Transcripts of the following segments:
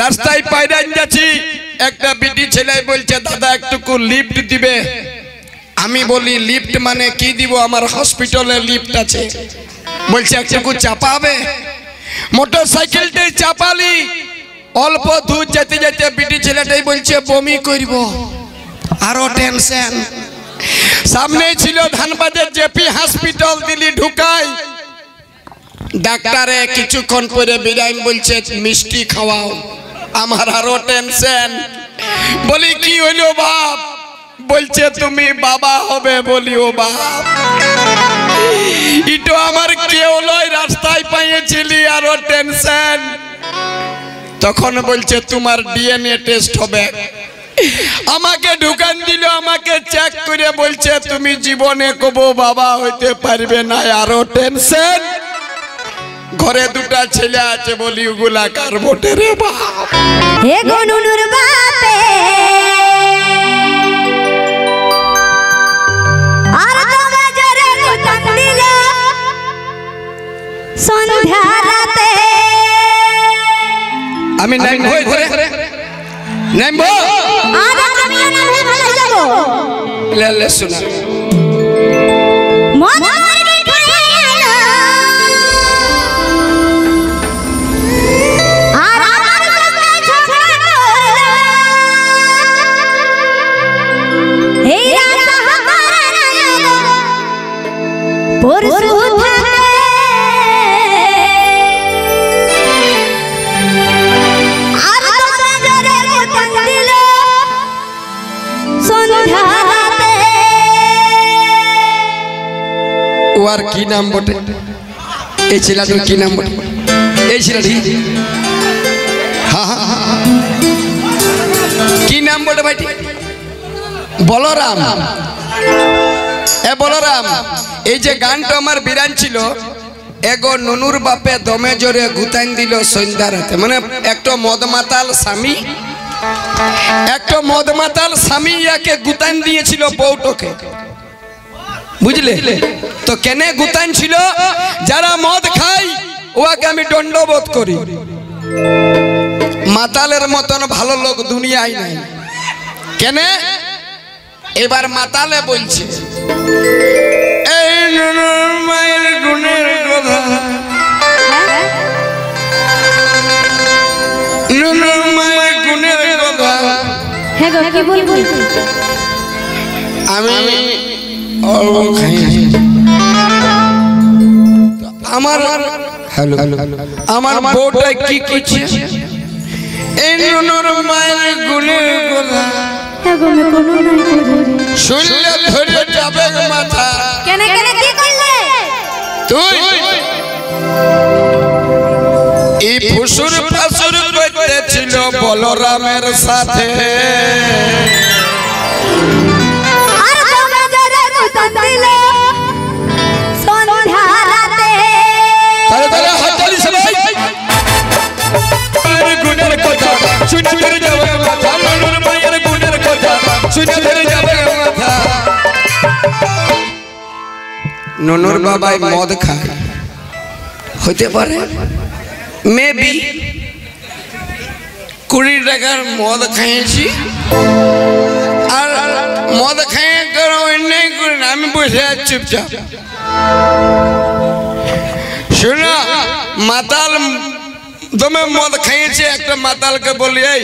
রাস্তায় পায়রান যাচ্ছি, একটা বিটি ছেলে বলছে দাদা একটুকু লিফট দিবে। আমি বলি লিফট মানে কি দিব, আমার হসপিটালে লিফট আছে। বলছে একটুকু চাপাবে। মোটরসাইকেলটাই চাপালি, অল্প দূর যেতে যেতে বিটি ছেলেটাই বলছে বমি করব। আরো টেনশন। সামনে ছিল ধানবাদের জেপি হসপিটাল, দিলি ঢুকাই। ডাক্তারে কিছুক্ষণ পরে বিরাইম বলছে মিষ্টি খাওয়াও। আমার আরো টেনশন। বলি কি হইলো বাপ? বলছে তুমি বাবা হবে। বলি ও বাপ, ইটো আমার কেউ লয়, রাস্তায় পাইয়েছিলি, আরো টেনশন। তখন বলছে তোমার ডিএনএ টেস্ট হবে। আমাকে ঢুকান দিল, আমাকে চেক করে বলছে তুমি জীবনে কবো বাবা হইতে পারবে না, আরো টেনশন। ঘরে দুটা ছেলে আছে, বলি ওগুলা কার বটে রে বাপ? হে গনুনুর বাপে আর তোমা জরে গুতান দিল সন্ধ্যা রাতে। আমি নাইম হই ধরে নাইম বো আর আমিও না হয়ে ভালো যাব। লে লে শোনা মন করে ঠুরে আলো আর আমার সঙ্গে ঝগড়া করলো। এই রাস্তা হামারা না এলো পরশু থাকে আর তোমরা জরে গুতান দিল সন্ধ্যা রাতে। ওর কি নাম বটে? এই ছেলেটার কি নাম বটে? এই ছেলেটি হ্যাঁ হ্যাঁ হ্যাঁ কি নাম বটে ভাইটি? বলরাম। এ বলরাম, এই যে গানটা আমার বিরান ছিল, এগো নুনুর বাপে দমে জোরে গুতান দিল সন্ধ্যা রাতে। মানে একটা মদমাতাল স্বামী, একটা মদমাতাল স্বামী ইয়াকে গুতান দিয়েছিল বউটোকে, বুঝলে তো? কেনে গুতান ছিল? যারা মদ খায় ওকে আমি দণ্ডবোধ করি। মাতালের মতন ভালো লোক দুনিয়ায় নাই। কেনে? এবার মাতালে বলছে এই নুনুর মায়ের গুণের কথা, নুনুর মায়ের গুণের কথা হে গো কি বলবো? আমি আমার হ্যালো আমার বউটা কি করছে? এই নুনুর মায়ের গুণের কথা হে গো মে কোনো নাই করে শুনলে ধরে যাবে মাথা। কেনে কেনে কি করলে তুই এই ফুসুর ফাসুর করতেছিল বলরামের সাথে। আর তোমরা জরে গুতান দিল সন্ধ্যা রাতে। তাহলে তাহলে হাততালি সবাই। মায়ের গুণের কথা শুনে ধরে যাবে মাথা, নুনুর মায়ের গুণের কথা শুনে ধরে যাবে মাথা। নুনুর বাবাই মদ খায়, হতে পারে মেবি 20 টাকার মদ খাইছি, আর মদ খাইয়ে করো অন্যায় করি না, আমি বসে আছি চুপচাপ। শোনো, মাতাল দমে মদ খাইয়েছে, একটা মাতালকে বলি এই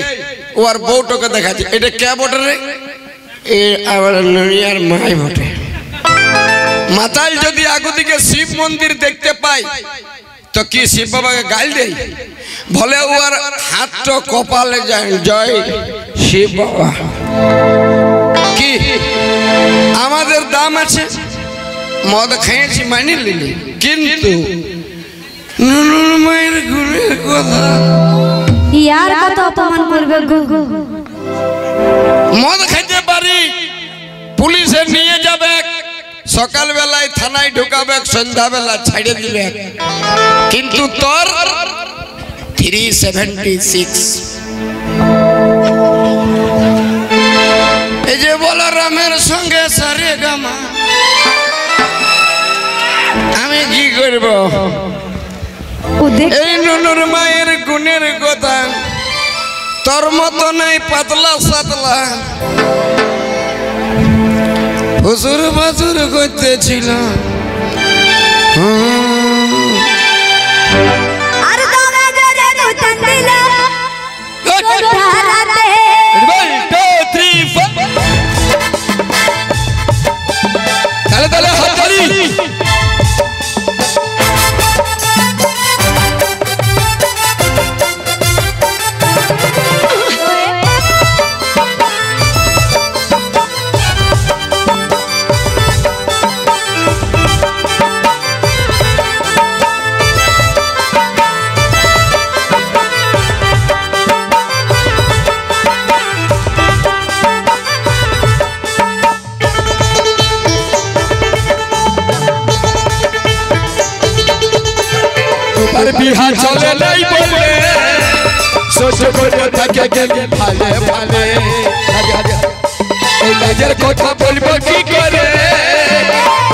ওর বউটাকে দেখাচ্ছে, এটা কে বটে রে? এ আবার নুনিয়ার মাই বটে। মাতাল যদি আগু দিকে শিব মন্দির দেখতে পাই তো কি শিব বাবাকে গাল দেয়? বলে ওর হাতটা কপালে যায়, জয় শিব বাবা। কি আমাদের দাম আছে, মদ খেয়েছি মানি নিলি, কিন্তু নুনুর মায়ের গুণের কথা ইয়ার কত অপমান করবে গো। মদ খাইতে পারি, পুলিশে নিয়ে যাবে, সকাল বেলায় থানায় ঢুকাবে, সন্ধ্যা বেলা ছাড়ে দিবে, কিন্তু তোর 376। এই যে বলরামের সঙ্গে সারে গামা, আমি কি করব? এই নুনুর মায়ের গুণের কথা তোর মতো নেই পাতলা সাতলা হুজুর বাজুর করতেছিল আর দাদা জরে নতুন দিল ধারাতে 1 2 3 4 তালে তালে হাততালি আর বিহা চলে নাই বলে সোচ করে থাকে গেলি ভালে ভালে এই লাজের কথা বলবো কি করে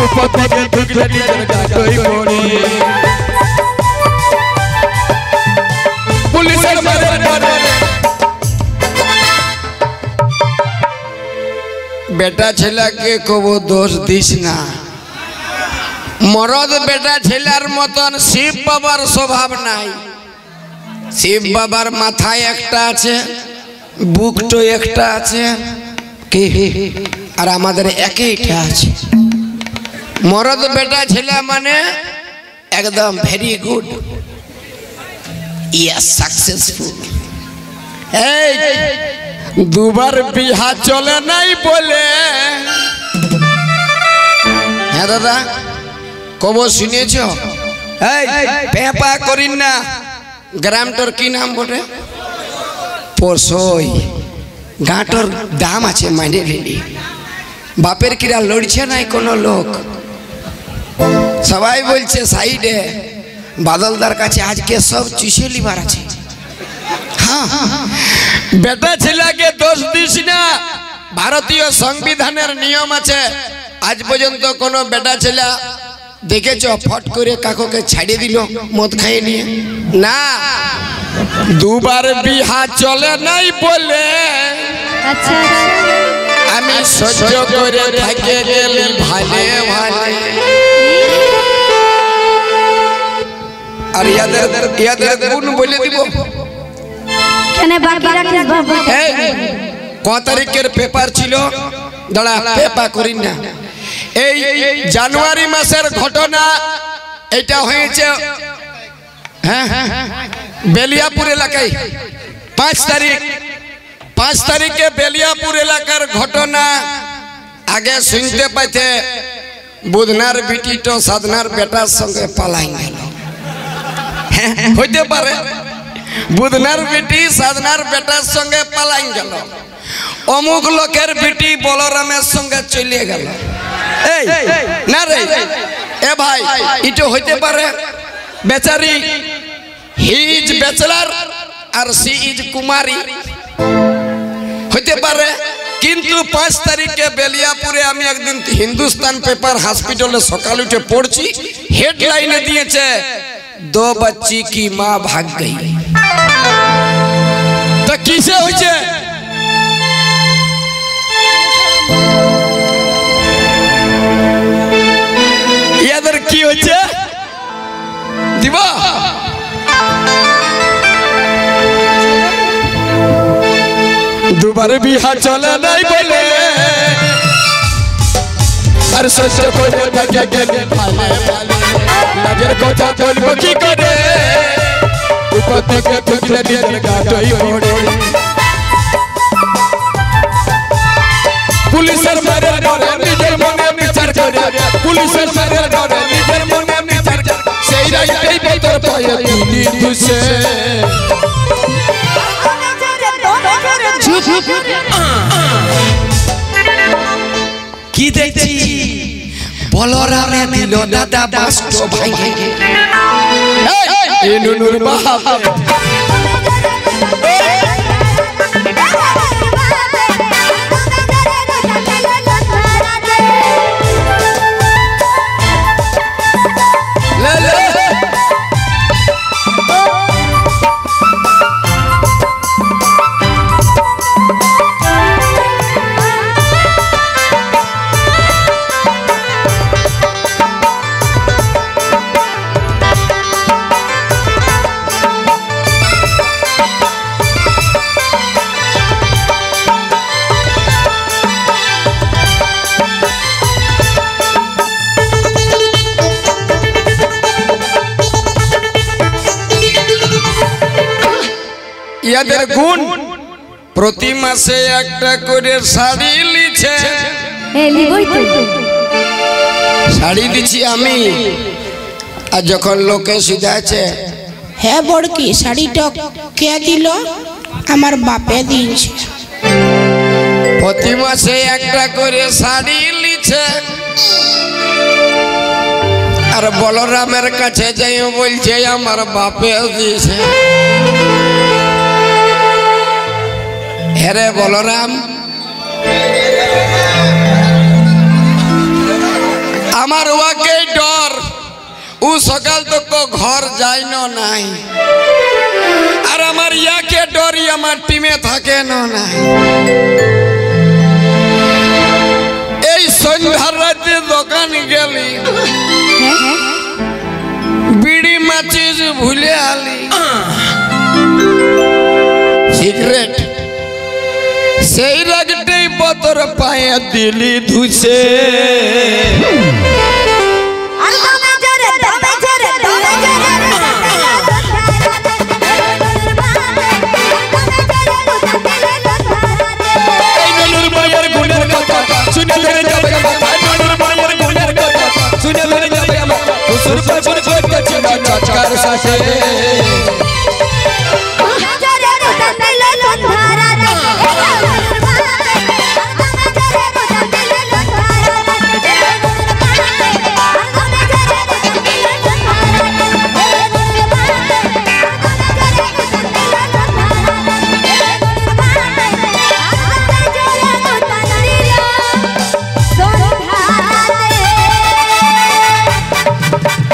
উপর থেকে ঢুকলে নিজের গাটই পড়ে পুলিশের মারে মারে বেটা ছেলেকে কবো দোষ দিস না মরদ বেটা ছেলের মতন শিব বাবার স্বভাব নাই শিব বাবার মাথায় একটা আছে বুকটো একটা আছে আর আমাদের একইটা আছে মরদ বেটা ছেলে মানে একদম ভেরি গুড ইয়া সাকসেসফুল এই দুবার বিহা চলে নাই বলে হ্যাঁ দাদা কব শুনেছ এই পেপা করিন না গ্রামটার কি নাম বটে পরশই গাঁটর দাম আছে মাইনে ভেলি বাপের কিরা লড়ছে নাই কোনো লোক সবাই বলছে সাইডে বাদলদার কাছে আজকে সব চুষে লিবার আছে হ্যাঁ বেটা ছেলেকে দোষ দিস না ভারতীয় সংবিধানের নিয়ম আছে আজ পর্যন্ত কোনো বেটা ছেলে দেখেছ ফট করে কাকুকে ছাড়িয়ে দিল মদ খাইয়ে নিয়ে না দুবার বিহা চলে নাই বলে আচ্ছা আমি সহ্য করে থাকে গেলি ভালে ভালে আর ইয়াদের গুণ বলে দিব কেন বাকি রাখিস বাবা ক তারিখের পেপার ছিল দাঁড়া পেপা করিন না এই জানুয়ারি মাসের ঘটনা এটা হয়েছে হ্যাঁ বেলিয়াপুর এলাকায় 5 তারিখে বেলিয়াপুর এলাকার ঘটনা আগে শুনতে পাইতে বুধনার বিটি তো সাধনার বেটার সঙ্গে পালাই গেল হইতে পারে বুধনার বিটি সাধনার বেটার সঙ্গে পালাই গেল অমুক লোকের বিটি বলরামের সঙ্গে চলে গেল এই না রে এ ভাই এটা হইতে পারে বেচারি হি ইজ ব্যাচেলর আর সি ইজ কুমারী হইতে পারে কিন্তু 5 তারিখে বেলিয়াপুরে আমি একদিন হিন্দুস্তান পেপার হসপিটালে সকাল উঠে পড়ছি হেডলাইনে দিয়েছে 2 बच्ची की मां भाग गई তো কিসে হইছে ইয়াদের কি হচ্ছে দিবা দুবার বিহা চলে নাই বলে আর সহ্য করে থাকে গেলে ভালে ভালে লাজের কথা বলবো কি করে উপর থেকে ঢুকলে নিজের গাটই পড়ে পুলিশের মারে ডরে নিজের মনে বিচার করে পুলিশের মারে ডরে নিজের মনে বিচার করে সেই রাইতেই বেতর পায় তুলি দুসে কি দেখছি বলরামে দিল দাদা বাস্ত ভাই এই নুনুর বাপ ইয়াদের গুণ প্রতি মাসে একটা করে শাড়ি লিছে শাড়ি দিচ্ছি আমি আর যখন লোকে শুধাছে হ্যাঁ বড়কি শাড়িটা কে দিল আমার বাপে দিয়েছে প্রতি মাসে একটা করে শাড়ি লিছে আর বলরামের কাছে যাই বলছে আমার বাপে দিয়েছে হেরে বলরাম আমার ওয়াকে ডর ও সকাল তো ঘর যায় না নাই আর আমার ইয়াকে ডরি আমার টিমে থাকে না নাই এই সন্ধ্যার রাতে দোকান গেলি বিড়ি মাচিস ভুলে আলি সিগারেট সেই রাগটেই পতর পায়ে দিলি ধুছে